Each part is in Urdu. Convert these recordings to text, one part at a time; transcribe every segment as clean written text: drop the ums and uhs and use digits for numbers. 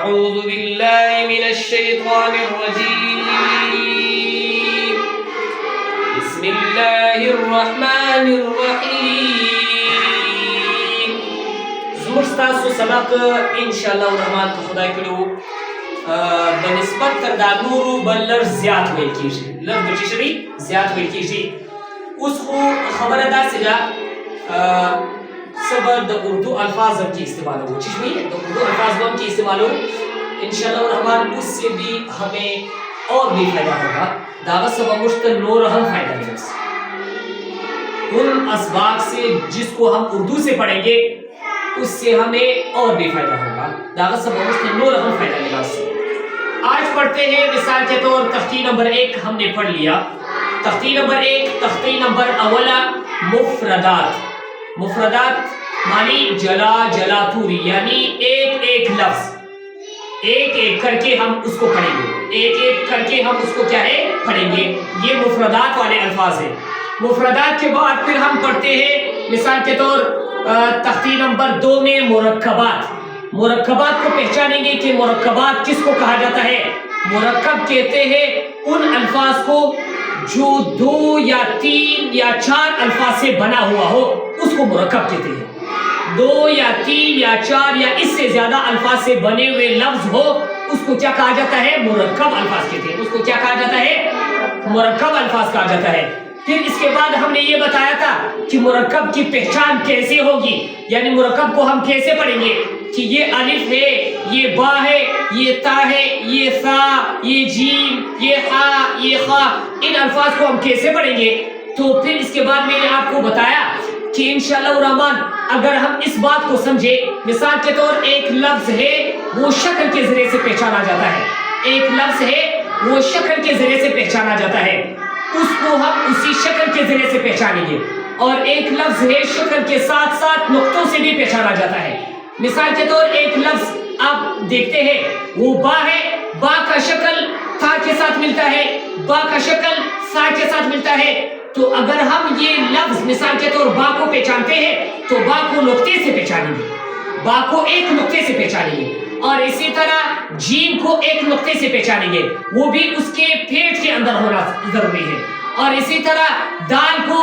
أعوذ بالله من الشيطان الرجيم بسم الله الرحمن الرحيم. زموږ ستاسو سبق انشاءالله الرحمن که خدای کړو بنسبت تر دا نورو بل لږ زیات ویل کېږي، لږ به چې شي زیات ویل کېږي. اوس خو خبره داسې ده صبر د اردو الفاظ هم کی استعمالو چشمی د اردو الفاظ هم کی استعمالو انشاءاللہ الرحمن. اس سے بھی ہمیں اور بھی فائدہ ہوگا، دعوت سبب مشت نور ہم فائدہ لیں ان اسباق سے جس کو ہم اردو سے پڑھیں گے اس سے ہمیں اور بھی فائدہ ہوگا، دعوت سبب مشت نور ہم فائدہ لیں اس سے. آج پڑھتے ہیں مثال کے طور تختی نمبر 1 ہم نے پڑھ لیا. تختی نمبر 1 تختی نمبر اولا مفردات. مفردات معنی جلا جلا توری، یعنی ایک ایک لفظ ایک ایک کر کے ہم اس کو پڑھیں گے، ایک ایک کر کے ہم اس کو کیا ہے پڑھیں گے. یہ مفردات والے الفاظ ہیں. مفردات کے بعد پھر ہم پڑھتے ہیں مثال کے طور تختی نمبر 2 میں مرکبات. مرکبات کو پہچانیں گے کہ مرکبات کس کو کہا جاتا ہے. مرکب کہتے ہیں ان الفاظ کو جو 2 یا 3 یا 4 الفاظ سے بنا ہوا ہو اس کو مرکب کہتے ہیں. 2 یا 3 یا 4 یا اس سے زیادہ الفاظ سے بنے ہوئے لفظ ہو اس کو کیا کہا جاتا ہے مرکب الفاظ کہتے ہیں. اس کو کیا کہا جاتا ہے مرکب الفاظ کہا جاتا ہے. پھر اس کے بعد ہم نے یہ بتایا تھا کہ مرکب کی پہچان کیسے ہوگی، یعنی مرکب کو ہم کیسے پڑھیں گے کہ یہ الف ہے، یہ با ہے، یہ تا ہے، یہ ثا، یہ جیم، یہ ہا، یہ خا، ان الفاظ کو ہم کیسے پڑھیں گے. تو پھر اس کے بعد میں نے آپ کو بتایا کہ انشاءاللہ الرحمن اگر ہم اس بات کو سمجھے، مثال کے طور ایک لفظ ہے وہ شکل کے ذریعے سے پہچانا جاتا ہے، ایک لفظ ہے وہ شکل کے ذریعے سے پہچانا جاتا ہے، اس کو ہم اسی شکل کے ذریعے سے پہچانیں گے. اور ایک لفظ ہے شکل کے ساتھ ساتھ نقطوں سے بھی پہچانا جاتا ہے. مثال کے طور ایک لفظ آپ دیکھتے ہیں وہ با ہے، با کا شکل تھا کے ساتھ ملتا ہے، با کا شکل سا کے ساتھ ملتا ہے. تو اگر ہم یہ لفظ مثال کے طور با کو پہچانتے ہیں تو با کو نقطے سے پہچانیں گے، با کو ایک نقطے سے پہچانیں گے. اور اسی طرح جیم کو ایک نقطے سے پہچانیں گے، وہ بھی اس کے پیٹ کے اندر ہونا ضروری ہے. اور اسی طرح دال کو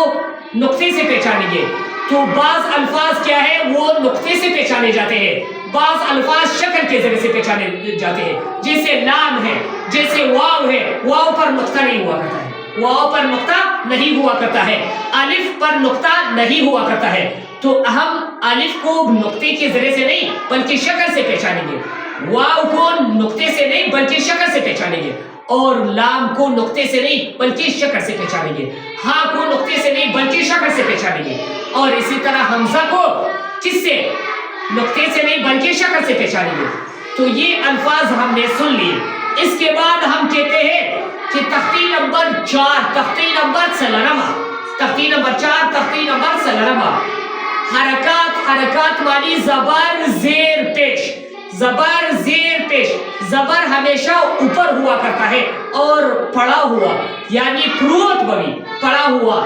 نقطے سے پہچانیں گے. تو بعض الفاظ کیا ہے وہ نقطے سے پہچانے جاتے ہیں، بعض الفاظ شکل کے ذریعے سے پہچانے جاتے ہیں. جیسے لام ہے، جیسے واو ہے، واو پر نقطہ نہیں ہوا کرتا ہے، واو پر نقطہ نہیں ہوا کرتا ہے، الف پر نقطہ نہیں ہوا کرتا ہے. تو ہم الف کو نقطے کے ذریعے سے نہیں بلکہ شکل سے پہچانیں گے، واو کو نقطے سے نہیں بلکہ شکل سے پہچانیں گے، اور لام کو نقطے سے نہیں بلکہ شکل سے پہچانیں گے، ہاں کو نقطے سے نہیں بلکہ شکل سے پہچانیں گے. اور اسی طرح حمزہ کو کس سے نقطے سے نہیں بلکہ شکل سے پہچانیں گے. تو یہ الفاظ ہم نے سن لیے. اس کے بعد ہم کہتے ہیں کہ تختی نمبر 4 تختی نمبر سلرما، تختی نمبر 4 تختی نمبر سلرما. حرکات. حرکات معنی زبر زیر پیش، زبر زیر پیش. زبر ہمیشہ اوپر ہوا کرتا ہے اور پڑا ہوا، یعنی پروت بوی پڑا ہوا،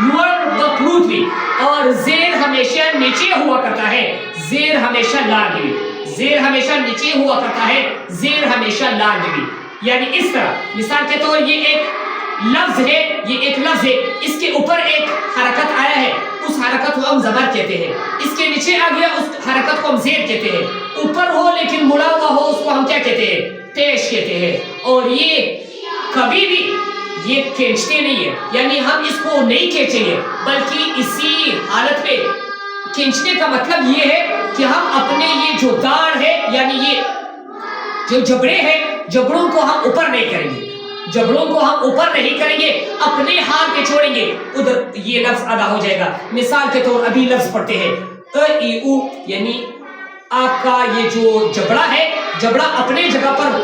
لور بپروت بھی. اور زیر ہمیشہ نیچے ہوا کرتا ہے، زیر ہمیشہ لاندوی، زیر ہمیشہ نیچے ہوا کرتا ہے، زیر ہمیشہ لاندوی. یعنی اس طرح مثال کے طور یہ ایک لفظ ہے، یہ ایک لفظ ہے، اس کے اوپر ایک حرکت آیا ہے، اس حرکت کو ہم زبر کہتے ہیں. اس کے نیچے آ گیا اس حرکت کو ہم زیر کہتے ہیں. اوپر ہو لیکن مڑا ہوا ہو اس کو ہم کیا کہتے ہیں پیش کہتے ہیں. اور یہ کبھی بھی یہ کھینچتے نہیں ہے، یعنی ہم اس کو نہیں کھینچیں گے بلکہ اسی حالت پہ کھینچنے کا مطلب یہ ہے کہ ہم اپنے یہ جو داڑ ہے یعنی یہ جو جبڑے ہیں جبڑوں کو ہم اوپر نہیں کریں گے، جبڑوں کو ہم اوپر نہیں کریں گے، اپنے ہاتھ پہ چھوڑیں گے، ادھر یہ لفظ ادا ہو جائے گا. مثال کے طور ابھی لفظ پڑھتے ہیں ای او، یعنی آپ کا یہ جو جبڑا ہے جبڑا اپنے جگہ پر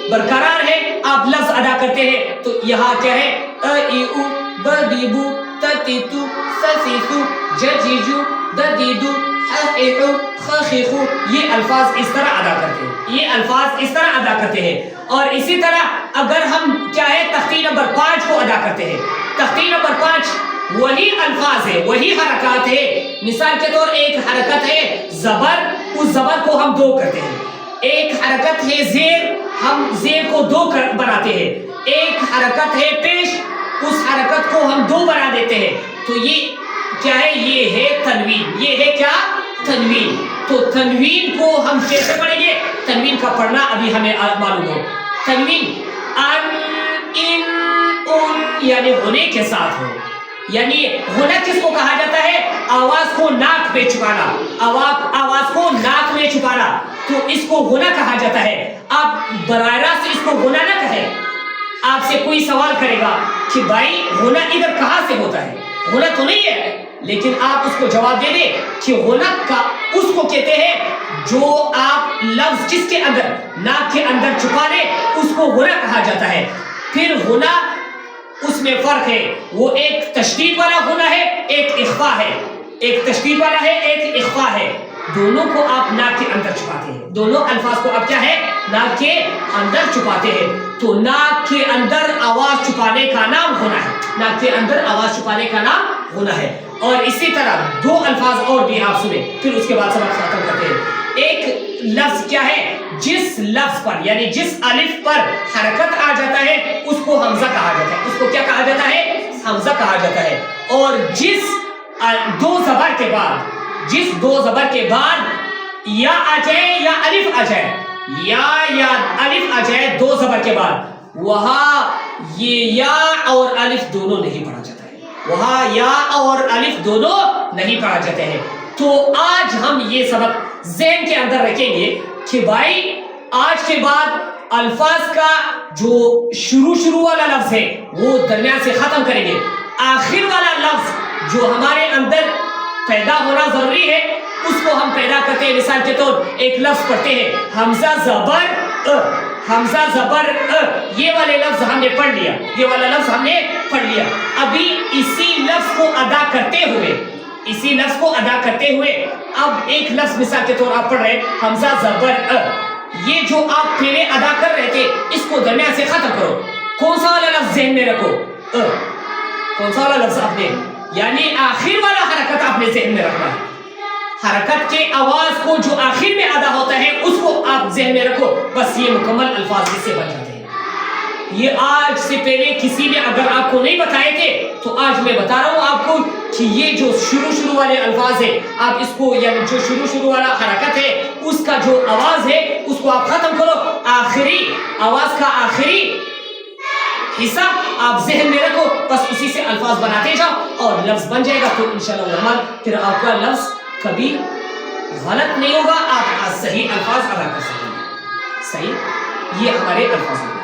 برقرار ہے، آپ لفظ ادا کرتے ہیں. تو یہاں کیا ہے ای او بدیبو تتیتو سسیسو ججیجو ددیدو حقیقو خخیخو، یہ الفاظ اس طرح ادا کرتے ہیں، یہ الفاظ اس طرح ادا کرتے ہیں. اور اسی طرح اگر ہم کیا ہے تختی نمبر 5 کو ادا کرتے ہیں، تختی نمبر 5 وہی الفاظ ہے، وہی حرکات ہے. مثال کے طور ایک حرکت ہے زبر، اس زبر کو ہم 2 کرتے ہیں، ایک حرکت ہے زیر، ہم زیر کو دو بناتے ہیں، ایک حرکت ہے پیش، اس حرکت کو ہم دو بنا دیتے ہیں، تو یہ کیا ہے؟ یہ ہے تنوین، یہ ہے کیا؟ تنوین۔ تو تنوین کو ہم کیسے پڑھیں گے؟ تنوین کا پڑھنا ابھی ہمیں معلوم ہو۔ تنوین ان، ان، ان یعنی ہونے کے ساتھ ہو، یعنی ہونا کس کو کہا جاتا ہے؟ آواز کو ناک میں چھپانا، آواز کو ناک میں چھپانا، تو اس کو ہونا کہا جاتا ہے۔ آپ براہ راست اس کو ہونا نہ کہیں۔ آپ سے کوئی سوال کرے گا کہ بھائی ہونا ادھر کہاں سے ہوتا ہے؟ ہونا تو نہیں ہے، لیکن آپ اس کو جواب دے دیں کہ ہونا کا اس کو کہتے ہیں جو آپ لفظ جس کے اندر ناک کے اندر چھپا لیں، اس کو ہونا کہا جاتا ہے۔ پھر ہونا اس میں فرق ہے، وہ ایک تشدید والا ہونا ہے، ایک اخفا ہے، ایک تشدید والا ہے، ایک اخفا ہے، دونوں کو آپ ناک کے اندر چھپاتے ہیں، دونوں الفاظ کو آپ کیا ہے؟ ناک کے اندر چھپاتے ہیں۔ تو ناک کے اندر آواز چھپانے کا نام ہونا ہے، ناک کے اندر آواز چھپانے کا نام ہونا ہے۔ اور اسی طرح دو الفاظ اور بھی آپ سنیں، پھر اس کے بعد سبق ختم کرتے ہیں۔ ایک لفظ کیا ہے؟ جس لفظ پر یعنی جس الف پر حرکت آ جاتا ہے اس کو حمزہ کہا جاتا ہے، اس کو کیا کہا جاتا ہے؟ حمزہ کہا جاتا ہے۔ اور جس دو زبر کے بعد، جس دو زبر کے بعد یا آ جائے یا الف آ جائے، یا الف آ جائے دو زبر کے بعد، وہاں یہ یا اور الف دونوں نہیں پڑھا جاتا ہے، وہاں یا اور الف دونوں نہیں پڑھا جاتے ہیں۔ تو آج ہم یہ سبق ذہن کے اندر رکھیں گے کہ بھائی آج کے بعد الفاظ کا جو شروع والا لفظ ہے وہ درمیان سے ختم کریں گے، آخر والا لفظ جو ہمارے اندر پیدا ہونا ضروری ہے اس کو ہم پیدا کرتے ہیں۔ مثال کے طور ایک لفظ پڑھتے ہیں حمزہ زبر ا، حمزہ زبر ا، یہ والے لفظ ہم نے پڑھ لیا، یہ والا لفظ ہم نے پڑھ لیا۔ ابھی اسی لفظ کو ادا کرتے ہوئے، اسی لفظ کو ادا کرتے ہوئے اب ایک لفظ مثال کے طور آپ پڑھ رہے ہیں حمزہ زبر ا، یہ جو آپ پہلے ادا کر رہے تھے اس کو درمیان سے ختم کرو۔ کون سا والا لفظ ذہن میں رکھو؟ ا، کون سا والا لفظ آپ نے، یعنی آخر والا حرکت آپ نے ذہن میں رکھنا ہے۔ حرکت کے آواز کو جو آخر میں ادا ہوتا ہے اس کو آپ ذہن میں رکھو، بس یہ مکمل الفاظ اس سے بن جاتے ہیں۔ یہ آج سے پہلے کسی نے اگر آپ کو نہیں بتائے تھے تو آج میں بتا رہا ہوں آپ کو کہ یہ جو شروع والے الفاظ ہیں آپ اس کو، یعنی جو شروع والا حرکت ہے اس کا جو آواز ہے اس کو آپ ختم کرو، آخری آواز کا آخری حصہ آپ ذہن میں رکھو، بس اسی سے الفاظ بناتے جاؤ اور لفظ بن جائے گا۔ تو انشاءاللہ الرحمن پھر آپ کا لفظ کبھی غلط نہیں ہوگا، آپ صحیح الفاظ ادا کر سکیں گے۔ صحیح، یہ ہمارے الفاظ ہیں۔